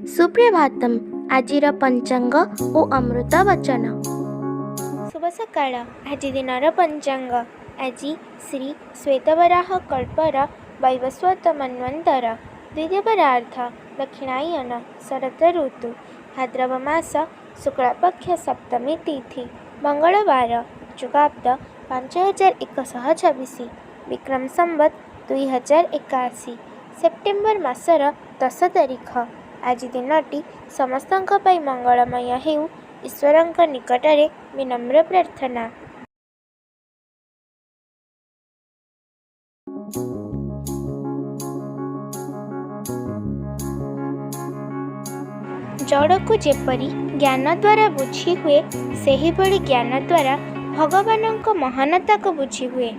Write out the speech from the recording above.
सुप्रभातम आजिर पंचांग ओ अमृत वचन। शुभ सकाळ। आज दिनर पंचांग। आज श्री श्वेतवराह कल्पर वैवस्वत मन्वंतर द्वितीयपरार्थ दक्षिणायन शरद ऋतु भाद्रव मास शुक्लपक्ष सप्तमी तिथि मंगलवार जुगाब्द 5126 विक्रम संवत 2081 सेप्टेम्बर मासर 10 तारिख। आज दिनटी समस्तंक पाई मंगलमय हेउ ईश्वरंक निकटरे विनम्र प्रार्थना। जड़ को जेपरी ज्ञान द्वारा बुझी हुए सेही भली ज्ञान द्वारा भगवानंक महानता को बुझी हुए।